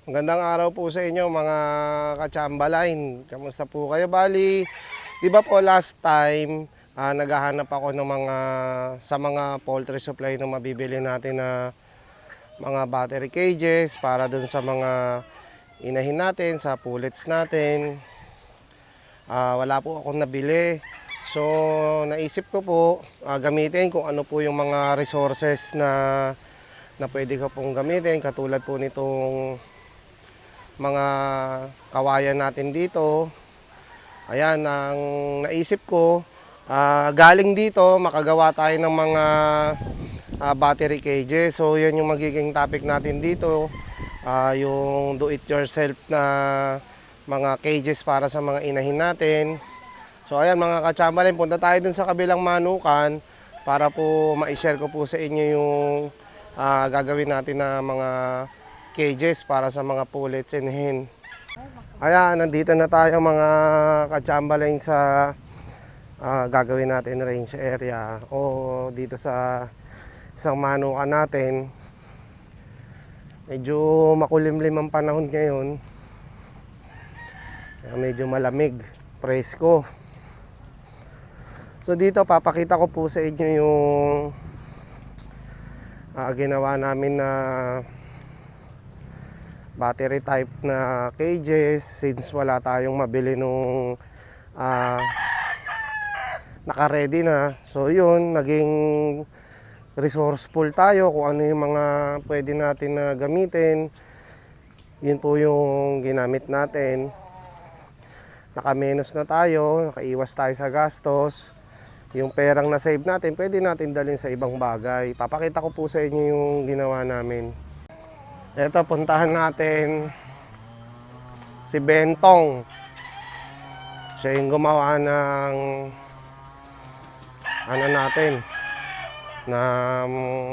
Magandang araw po sa inyo mga ka-Chamberlain. Kamusta po kayo? Bali, di ba po last time, naghahanap ako ng sa mga poultry supply na mabibili natin na mga battery cages para dun sa mga inahin natin, sa pullets natin. Wala po akong nabili. So, naisip ko po gamitin kung ano po yung mga resources na pwede ko pong gamitin. Katulad po nitong mga kawayan natin dito. Ayan, ang naisip ko, galing dito, makagawa tayo ng mga battery cages. So, yan yung magiging topic natin dito. Yung do-it-yourself na mga cages para sa mga inahin natin. So, ayan mga ka-Chamberlain, punta tayo dun sa kabilang manukan para po ma-share ko po sa inyo yung gagawin natin na mga cages para sa mga pullets and hen. Ayan, nandito na tayo mga ka-Chamberlain sa gagawin natin range area o dito sa isang manukan natin. Medyo makulimlim ang panahon ngayon. Medyo malamig, presko. So dito papakita ko po sa inyo yung ginawa namin na battery type na cages since wala tayong mabili nung naka-ready na. So yun, naging resourceful tayo kung ano yung mga pwede natin na gamitin. Yun po yung ginamit natin. Naka-menos na tayo, nakaiwas tayo sa gastos. Yung perang na-save natin, pwede natin dalhin sa ibang bagay. Papakita ko po sa inyo yung ginawa namin. Ito, puntahan natin si Bentong. Siya yung gumawa ng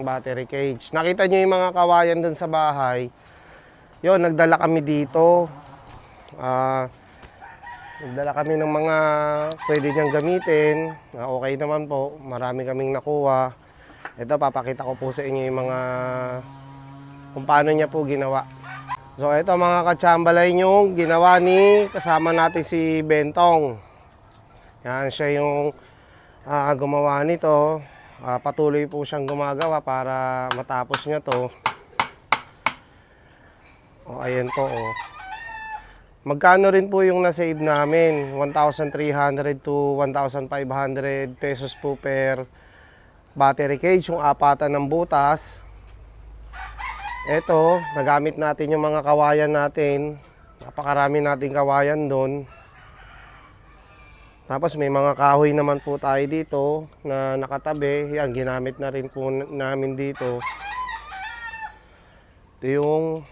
battery cage. Nakita niyo yung mga kawayan dun sa bahay. Yun, nagdala kami dito. Nagdala kami ng mga pwede niyang gamitin. Okay naman po, marami kaming nakuha. Ito, papakita ko po sa inyo yung mga kung paano niya po ginawa. So ito mga ka-Chamberlain yung ginawa ni kasama natin si Bentong. Yan, siya yung gumawa nito. Patuloy po siyang gumagawa para matapos niya to. O ayan po o. Magkano rin po yung na-save namin? 1,300 to 1,500 pesos po per battery cage, yung apatan ng butas. Ito, nagamit natin yung mga kawayan natin. Napakarami nating kawayan doon. Tapos may mga kahoy naman po tayo dito na nakatabi. Yan, ginamit na rin po namin dito. Ito yung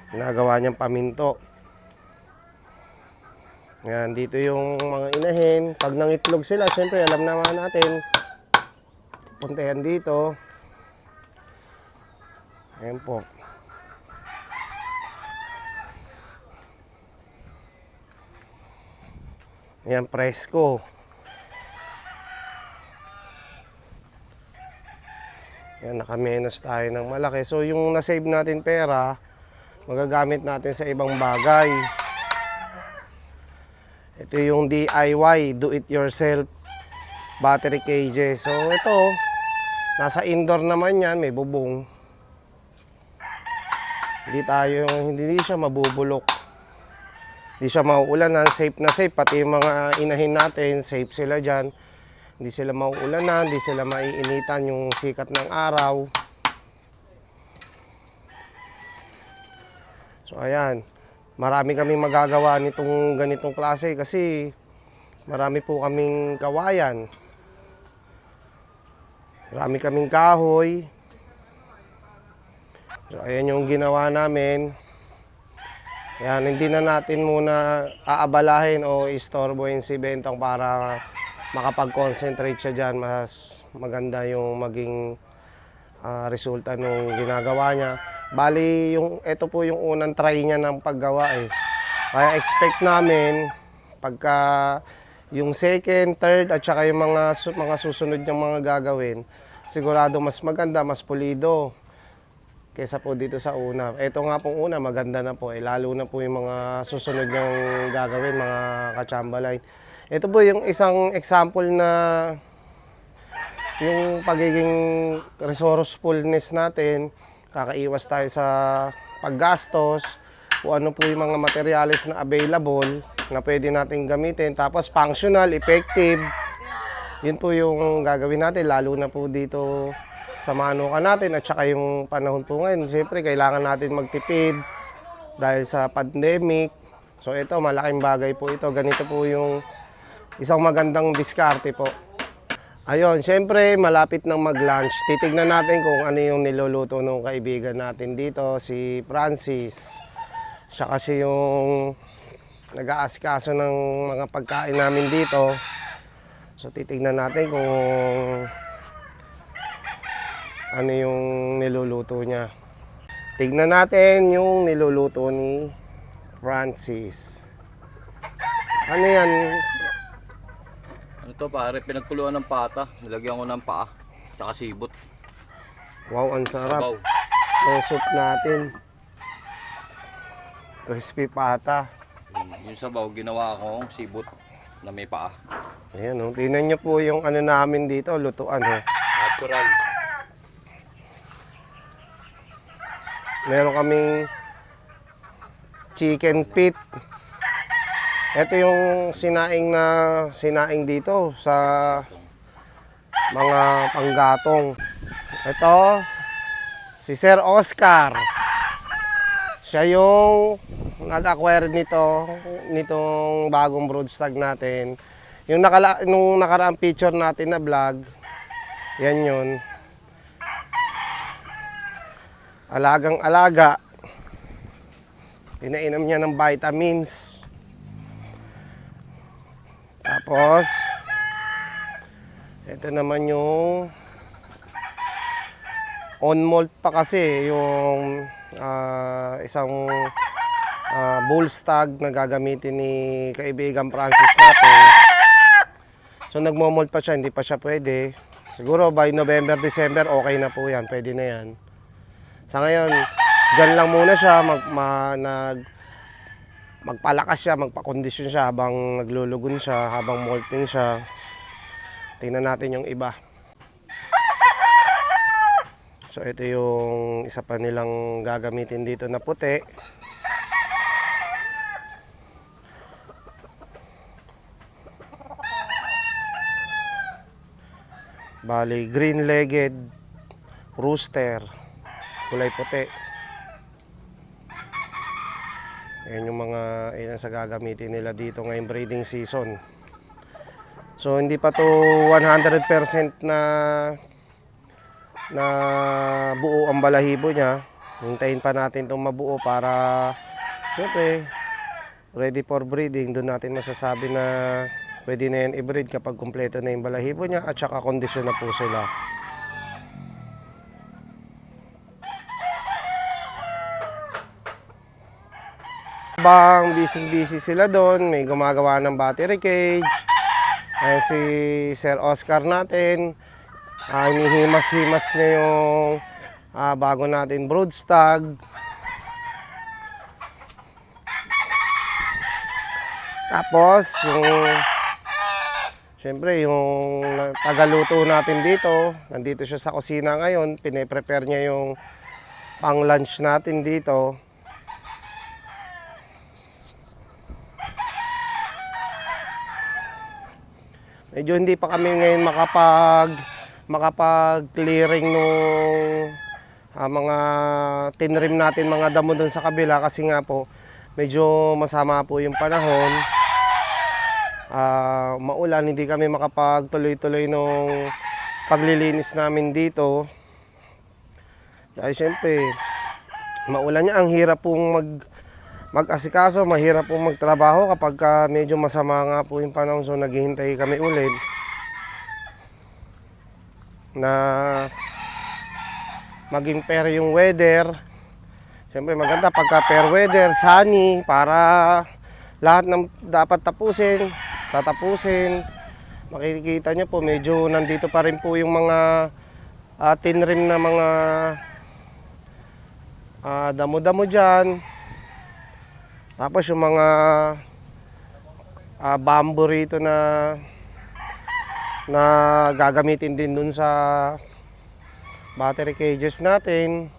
ginagawa niyang paminto. Yan, dito yung mga inahin. Pag nangitlog sila, syempre alam naman natin. Puntahan dito. Ayan po. Ayan, presko. Ayan, nakamenos tayo ng malaki. So, yung na-save natin pera, magagamit natin sa ibang bagay. Ito yung DIY, do-it-yourself battery cages. So, ito, nasa indoor naman yan, may bubong. Hindi siya mabubulok. Hindi siya mauulanan, safe na safe. Pati yung mga inahin natin, safe sila dyan. Hindi sila mauulanan, hindi sila maiinitan yung sikat ng araw. So ayan, marami kaming magagawa nitong ganitong klase kasi marami po kaming kawayan. Marami kaming kahoy. So, ayan yung ginawa namin. Yan, hindi na natin muna aabalahin o istorbohin si Bentong para makapag-concentrate siya dyan. Mas maganda yung maging resulta nung ginagawa niya. Bali, ito po yung unang try niya ng paggawa eh. Kaya expect namin pagka yung second, third at saka yung mga susunod niyang mga gagawin, sigurado mas maganda, mas pulido. kaysa po dito sa una. Ito nga pong una, maganda na po. Lalo na po yung mga susunod niyang gagawin, mga ka-Chamberlain. Ito po yung isang example na yung pagiging resourcefulness natin, kakaiwas tayo sa paggastos, kung ano po yung mga materials na available na pwede natin gamitin, tapos functional, effective. Yun po yung gagawin natin, lalo na po dito sa manukan natin at saka yung panahon po ngayon. Siyempre, kailangan natin magtipid dahil sa pandemic. So ito, malaking bagay po ito. Ganito po yung isang magandang diskarte po. Ayun, siyempre malapit nang mag-lunch. Titignan natin kung ano yung niluluto ng kaibigan natin dito, si Francis. Siya kasi yung nag-aasikaso ng mga pagkain namin dito. So titignan natin kung ano yung niluluto niya. Tignan natin yung niluluto ni Francis. Ano yan? Ano to pare, pinagkuluan ng pata. Nilagyan ko ng paa, tsaka sibot. Wow, ang sarap. Sabaw. Yung soup natin. Crispy pata. Yung sabaw, ginawa ko sibot na may paa. Ayan, oh. Tingnan nyo po yung ano namin dito, lutuan. Oh. Natural. Meron kaming chicken feet. Ito yung sinaing dito sa mga panggatong. Ito, si Sir Oscar. Siya yung nag-acquire nitong bagong broodstag natin. Yung nung nakaraang picture natin na vlog, yan yun. Alagang-alaga. Pinainom niya ng vitamins. Tapos, ito naman yung on-molt pa kasi, yung isang bull stag na gagamitin ni kaibigan Francis natin. So, nagmo-molt pa siya, hindi pa siya pwede. Siguro by November, December, okay na po yan, pwede na yan. Sa ngayon, dyan lang muna siya, magpalakas siya, magpakondisyon siya habang naglulugon siya, habang molting siya. Tingnan natin yung iba. So ito yung isa pa nilang gagamitin dito na puti. Bali, green-legged rooster, kulay puti. Yan yung mga ilan sa gagamitin nila dito ngayong breeding season. So hindi pa to 100% na buo ang balahibo niya. Hintayin pa natin itong mabuo para syempre ready for breeding. Doon natin masasabi na pwede na yan i-breed kapag kumpleto na yung balahibo niya at saka kondisyon na po sila. Habang busy sila doon, may gumagawa ng battery cage. Ayan si Sir Oscar natin. Inihimas-himas niya yung bago natin broodstag. Tapos, siyempre, yung tagaluto natin dito, nandito siya sa kusina ngayon, pine-prepare niya yung pang-lunch natin dito. Medyo hindi pa kami ngayon makapag-clearing nung mga tinrim natin mga damo doon sa kabila kasi nga po medyo masama po yung panahon. Maulan, hindi kami makapagtuloy-tuloy nung paglilinis namin dito. Dahil siyempre, maulan niya, ang hirap pong mag-asikaso, mahirap pong magtrabaho kapag medyo masama nga po yung panahon. So naghihintay kami ulit na maging fair yung weather. Siyempre maganda pagka fair weather, sunny, para lahat ng dapat tatapusin. Makikita nyo po, medyo nandito pa rin po yung mga tinrim na mga damo-damo dyan. Tapos yung mga bamboo rito na gagamitin din dun sa battery cages natin.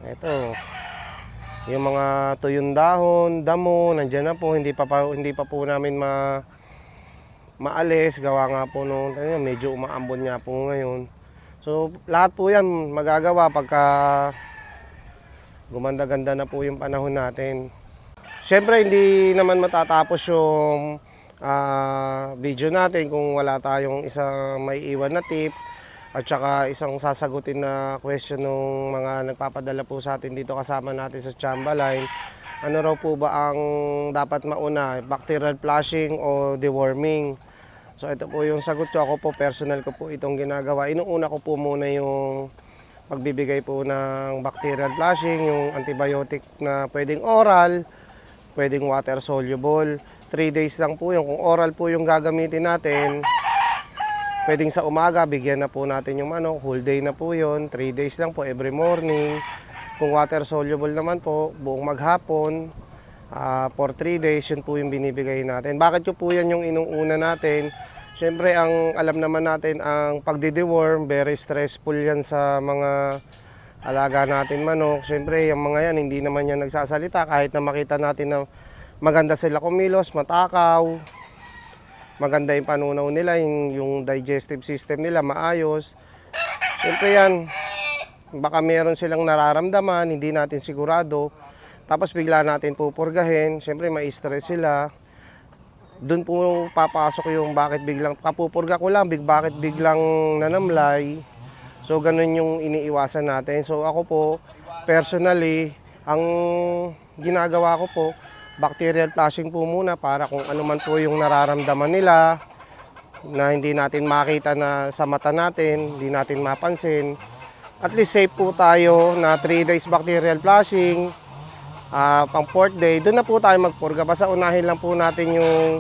Ito, yung mga tuyong dahon, damo, nandiyan na po, hindi pa po namin maalis, gawa nga po nung medyo umaambon nga po ngayon. So lahat po yan magagawa pagka gumanda-ganda na po yung panahon natin. Siyempre hindi naman matatapos yung video natin kung wala tayong isang may iwan na tip at saka isang sasagutin na question ng mga nagpapadala po sa atin dito kasama natin sa Chamba Line. Ano raw po ba ang dapat mauna, bacterial flushing o deworming? So ito po yung sagot ko. Ako po, personal ko po itong ginagawa. Inuuna ko po muna yung pagbibigay po ng bacterial flushing, yung antibiotic na pwedeng oral, pwedeng water soluble. 3 days lang po yun. Kung oral po yung gagamitin natin, pwedeng sa umaga, bigyan na po natin yung whole day na po yun. 3 days lang po, every morning. Kung water soluble naman po, buong maghapon, for 3 days, yun po yung binibigay natin. Bakit po yan yung inuuna natin? Siyempre, ang alam naman natin, ang pagdideworm, very stressful yan sa mga alaga natin manok. Siyempre, yung mga yan, hindi naman yan nagsasalita. Kahit na makita natin na maganda sila kumilos, matakaw, maganda yung panunaw nila, yung digestive system nila maayos. Siyempre yan, baka meron silang nararamdaman, hindi natin sigurado. Tapos bigla natin pupurgahin, siyempre mai-stress sila. Doon po papasok yung bakit biglang, kapupurga ko lang, bakit biglang nanamlay. So ganun yung iniiwasan natin. So ako po, personally, ang ginagawa ko po, bacterial flushing po muna para kung ano man po yung nararamdaman nila na hindi natin makita na sa mata natin, hindi natin mapansin. At least safe po tayo na 3 days bacterial flushing. Pang 4th day, doon na po tayo magpurga. Basta unahin lang po natin yung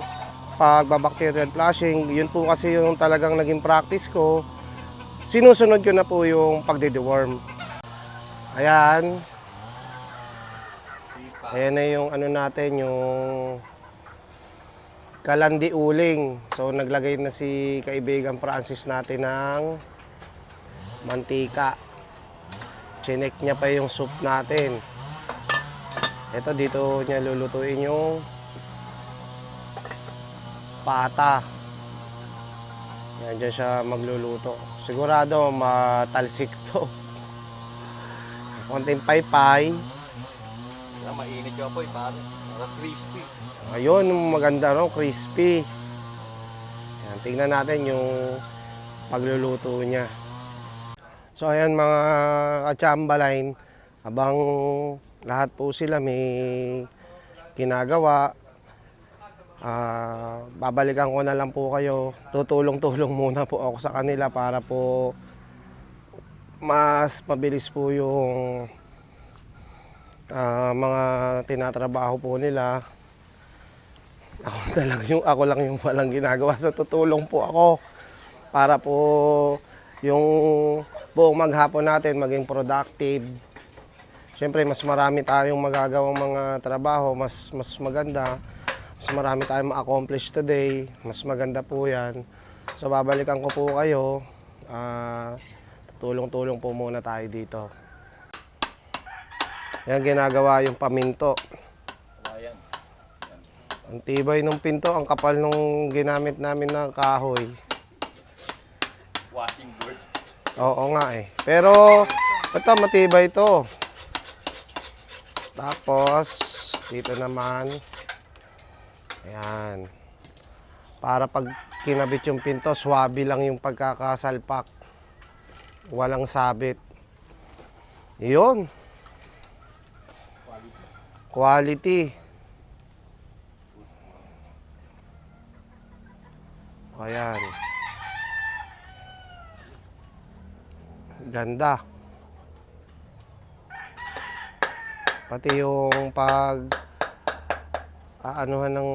pagbabacterial flushing. Yun po kasi yung talagang naging practice ko. Sinusunod ko na po yung pagde-deworm. Ayan. Ayan na yung natin, yung kalandi uling. So naglagay na si kaibigan Francis natin ng mantika. Chinek niya pa yung soup natin. Ito, dito niya lulutuin yung pata. Yan, dyan siya magluluto. Sigurado matalsik to. Konting paypay. Mainit yung apoy, para crispy. Ayun, maganda ro, crispy. Yan, tingnan natin yung pagluluto niya. So ayan mga ka-Chamba Line, habang lahat po sila may ginagawa, babalikan ko na lang po kayo. Tutulong-tulong muna po ako sa kanila para po mas mabilis po yung mga tinatrabaho po nila. Ako lang yung walang ginagawa. So tutulong po ako para po yung buong maghapon natin maging productive. Siyempre, mas marami tayong magagawang mga trabaho, mas maganda. Mas marami tayong ma-accomplish today. Mas maganda po yan. So, babalikan ko po kayo. Tulong-tulong po muna tayo dito. Yan, ginagawa yung paminto. Ayan. Ang tibay ng pinto, ang kapal nung ginamit namin ng kahoy. Washing board. Oo nga eh. Pero, ito, matibay ito. Tapos, dito naman, ayan, para pag kinabit yung pinto, swabe lang yung pagkakasalpak. Walang sabit. Yun. Quality. Ayan. Ganda. Pati yung aanuhan ng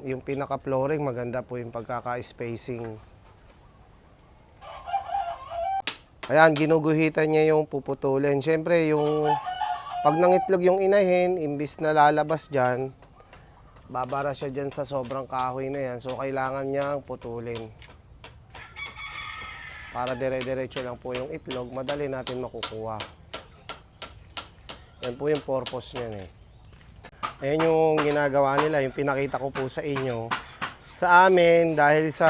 yung pinaka-flooring, maganda po yung pagkaka-spacing. Ayan, ginuguhitan niya yung puputulin. Siyempre, yung Pag nangitlog yung inahin, imbis na lalabas dyan, babara siya dyan sa sobrang kahoy na yan. So, kailangan niyang putulin. Para dire-diretso lang po yung itlog, madali natin makukuha. Yan po yung purpose niyan eh. Ayan yung ginagawa nila, yung pinakita ko po sa inyo. Sa amin, dahil sa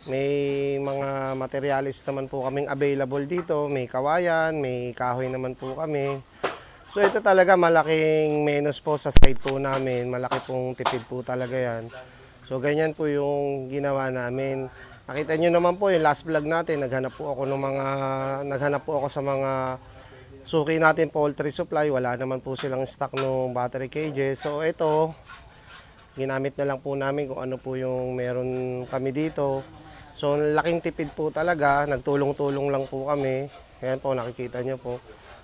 may mga materialis naman po kaming available dito, may kawayan, may kahoy naman po kami. So ito talaga malaking menos po sa site po namin, malaki pong tipid po talaga yan. So ganyan po yung ginawa namin. Nakita nyo naman po yung last vlog natin, naghanap po ako sa mga suki natin poultry supply, wala naman po silang stock ng battery cages. So ito, ginamit na lang po namin kung ano po yung meron kami dito. So laking tipid po talaga, nagtulong-tulong lang po kami. Ayan po, nakikita nyo po.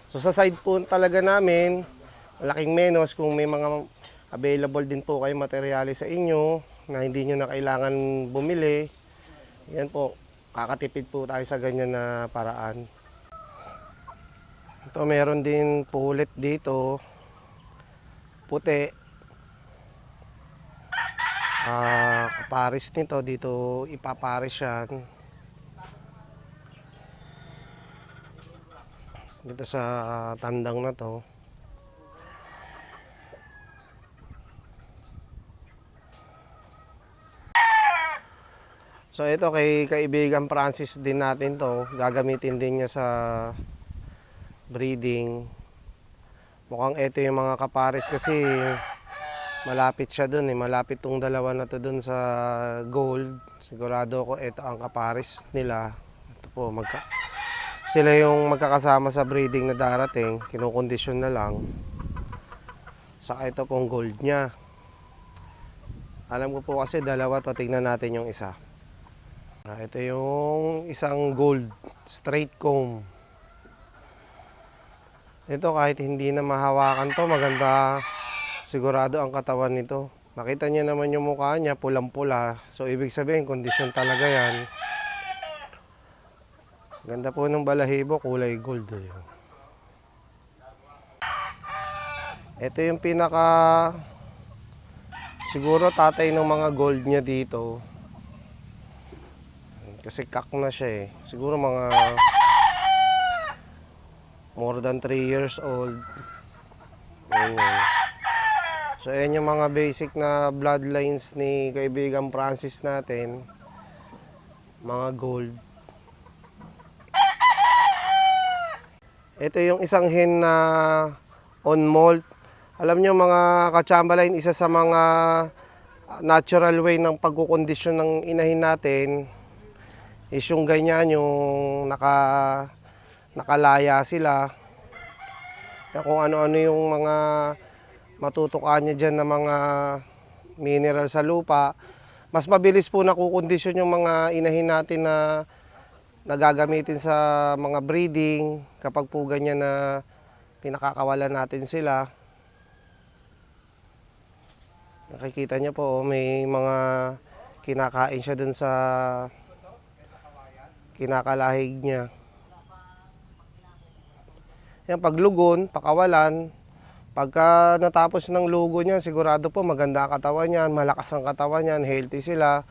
So sa side po talaga namin, malaking menos kung may mga available din po kayo materyales sa inyo na hindi nyo na kailangan bumili. Yan po, kakatipid po tayo sa ganyan na paraan. Ito meron din pulit dito, puti. Kaparis nito, dito ipaparis yan. Dito sa tandang na to. So ito kay kaibigan Francis din natin to, gagamitin din niya sa breeding. Mukhang ito yung mga kapares kasi malapit siya dun eh, malapit tong dalawa na to dun sa gold. Sigurado ko ito ang kapares nila. Ito po, sila yung magkakasama sa breeding na darating, kinukondisyon na lang. Saka ito pong gold niya. Alam ko po kasi dalawa to, tingnan natin yung isa. Ito yung isang gold straight comb. Ito kahit hindi na mahawakan to, maganda sigurado ang katawan nito. Nakita niyo naman yung mukha niya, pulang-pula. So ibig sabihin, kondisyon talaga yan. Ganda po ng balahibo, kulay gold. Ito yung pinaka siguro tatay ng mga gold niya dito. Kasi kak na siya eh. Siguro mga more than 3 years old. Ayan. So ayan yung mga basic na bloodlines ni kaibigan Francis natin. Mga gold. Ito yung isang hen na on molt. Alam nyo mga kachambaline, isa sa mga natural way ng pagkukondisyon ng inahin natin is yung ganyan, yung nakalaya sila. Kung ano-ano yung mga matutukan niya dyan na mga mineral sa lupa, mas mabilis po nakukondisyon yung mga inahin natin na nagagamitin sa mga breeding kapag po ganyan na pinakakawalan natin sila. Nakikita niyo po, may mga kinakain siya dun sa kinakalahig niya. Yan, paglugon, pakawalan, pagka natapos ng lugo niya, sigurado po maganda ang katawan niyan, malakas ang katawan niyan, healthy sila.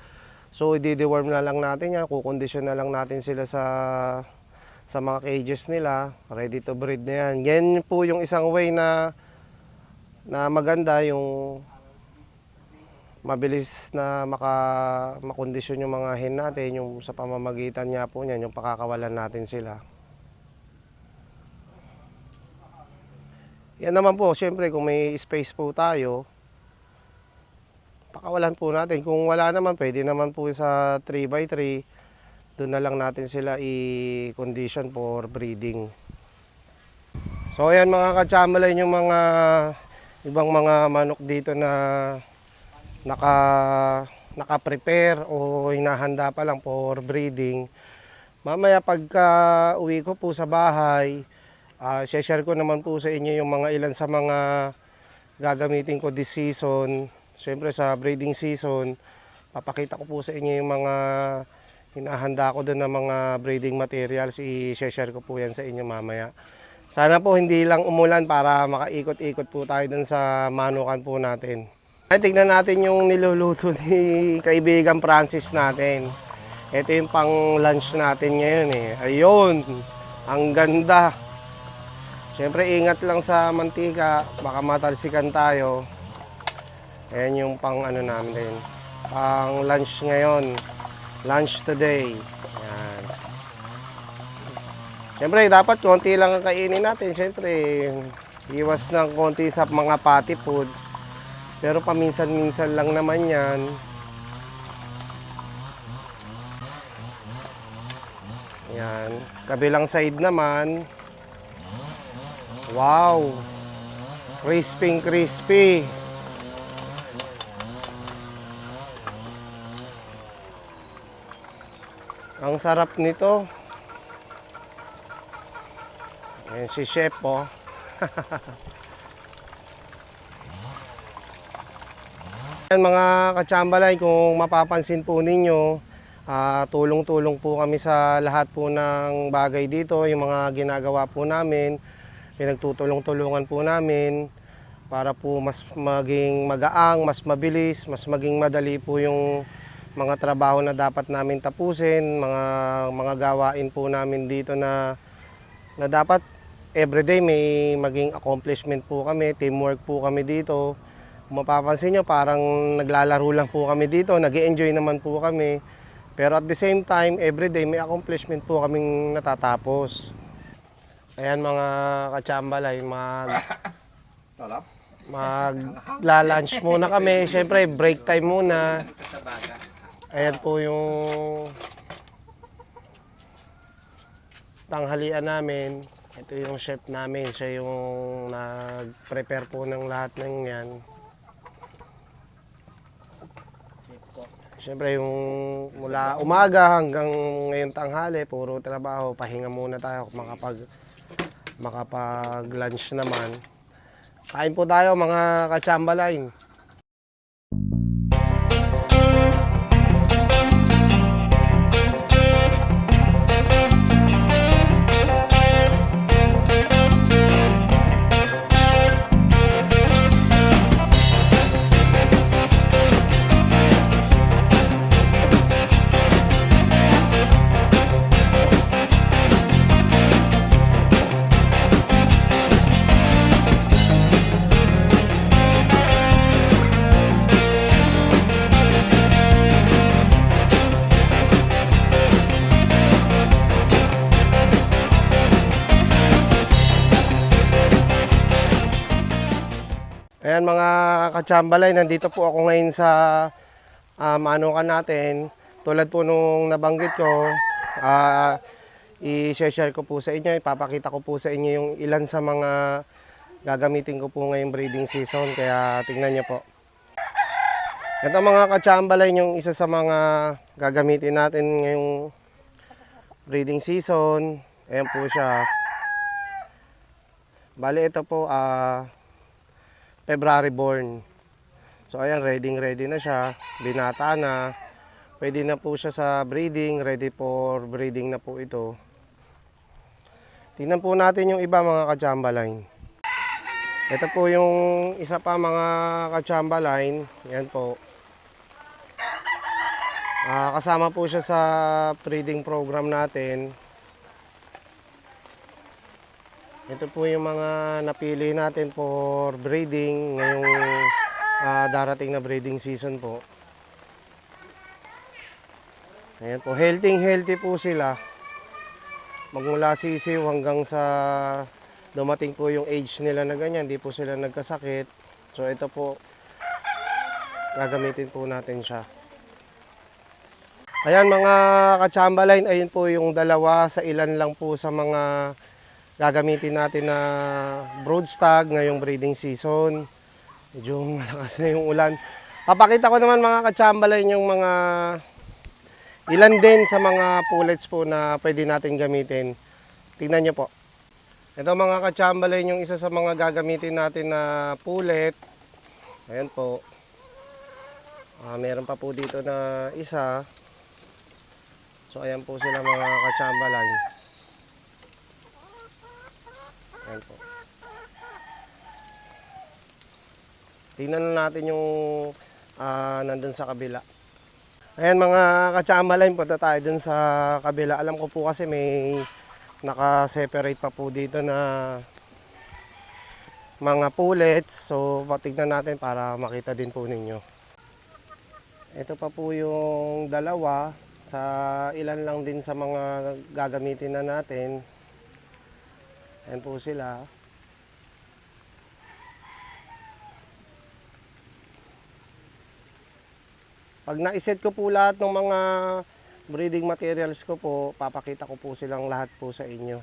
So i-deworm na lang natin yan, kukondisyon na lang natin sila sa mga cages nila, ready to breed na yan. Yan po yung isang way na maganda, yung mabilis na makondisyon yung mga hen natin, yung sa pamamagitan niya po niyan, yung pakakawalan natin sila. Yan naman po, syempre kung may space po tayo, pakawalan po natin. Kung wala naman, pwede naman po sa 3x3, doon na lang natin sila i-condition for breeding. So ayan mga kachamalain, yung mga ibang mga manok dito na naka-prepare o hinahanda pa lang for breeding. Mamaya pagka uwi ko po sa bahay, share ko naman po sa inyo yung mga ilan sa mga gagamitin ko this season. Siyempre sa breeding season, papakita ko po sa inyo yung mga hinahanda ko doon ng mga breeding materials. I-share ko po yan sa inyo mamaya. Sana po hindi lang umulan para makaikot-ikot po tayo dun sa manukan po natin. Ay, tignan natin yung niluluto ni kaibigan Francis natin. Ito yung pang lunch natin ngayon eh. Ayun, ang ganda. Siyempre ingat lang sa mantika, baka matalsikan tayo. Ayan yung pang ano namin din. Pang lunch ngayon. Lunch today. Ayan. Siyempre, dapat konti lang ang kainin natin. Siyempre, iwas ng konti sa mga fatty foods. Pero paminsan-minsan lang naman yan. Ayan. Kabilang side naman. Wow! Crispy, crispy. Ang sarap nito. Ayan si chef po. Ayan mga katsambalay, kung mapapansin po ninyo, tulong-tulong po kami sa lahat po ng bagay dito. Yung mga ginagawa po namin, pinagtutulong-tulungan po namin para po mas maging magaang, mas mabilis, mas maging madali po yung mga trabaho na dapat namin tapusin, mga gawain po namin dito na dapat everyday may maging accomplishment po kami, teamwork po kami dito. Kung mapapansin nyo, parang naglalaro lang po kami dito, nag-enjoy naman po kami. Pero at the same time, everyday may accomplishment po kaming natatapos. Ayan mga katsambalay, magla-lunch muna kami. Siyempre, break time muna. Ayan po yung tanghalian namin. Ito yung chef namin. Siya yung nag-prepare po ng lahat ng yan. Siyempre yung mula umaga hanggang ngayong tanghali, puro trabaho. Pahinga muna tayo makapag-lunch naman. Kain po tayo mga katsambalay. Ayan mga katsambalay, nandito po ako ngayon sa manukan natin. Tulad po nung nabanggit ko, i-share ko po sa inyo, ipapakita ko po sa inyo yung ilan sa mga gagamitin ko po ngayong breeding season. Kaya tingnan nyo po. Ito mga katsambalay, yung isa sa mga gagamitin natin ngayong breeding season. Ayan po siya. Bali ito po, February born. So ayan, ready na siya, binata na. Pwede na po siya sa breeding, ready for breeding na po ito. Tingnan po natin yung iba mga katsambaline. Ito po yung isa pa mga katsambaline. Yan po. Kasama po siya sa breeding program natin. Ito po yung mga napili natin for breeding ngayong darating na breeding season po. Ayan po, healthy po sila. Magmula sisiw hanggang sa dumating po yung age nila na ganyan, hindi po sila nagkasakit. So ito po, gagamitin po natin siya. Ayan mga katsambaline, ayun po yung dalawa sa ilan lang po sa mga gagamitin natin na broodstag ngayong breeding season. Medyo malakas na yung ulan. Papakita ko naman mga katsambalay yung mga ilan din sa mga pullets po na pwede natin gamitin. Tingnan nyo po. Ito mga katsambalay yung isa sa mga gagamitin natin na pullet. Ayan po. Meron pa po dito na isa. So ayan po sila mga katsambalay. Ayan po. Tingnan na natin yung nandun sa kabila. Ayan mga ka-Chamberlain, punta tayo dun sa kabila. Alam ko po kasi may naka-separate pa po dito na mga pullets. So patignan natin para makita din po ninyo. Ito pa po yung dalawa sa ilan lang din sa mga gagamitin na natin. Ayan po sila. Pag na-set ko po lahat ng mga breeding materials ko po, papakita ko po silang lahat po sa inyo.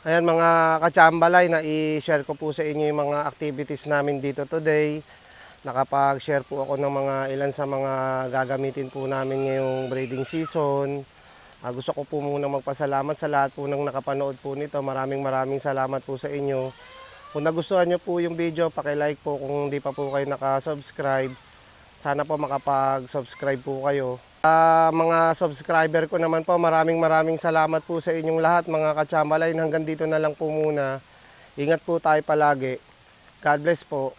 Ayan mga ka-Chamberlain, na i-share ko po sa inyo yung mga activities namin dito today. Nakapag-share po ako ng mga ilan sa mga gagamitin po namin ngayong breeding season. Gusto ko po muna magpasalamat sa lahat po ng nakapanood po nito. Maraming salamat po sa inyo. Kung nagustuhan nyo po yung video, paki-like po kung hindi pa po kayo nakasubscribe. Sana po makapag-subscribe po kayo. Mga subscriber ko naman po, maraming salamat po sa inyong lahat mga ka-Chamberlain. Hanggang dito na lang po muna. Ingat po tayo palagi. God bless po.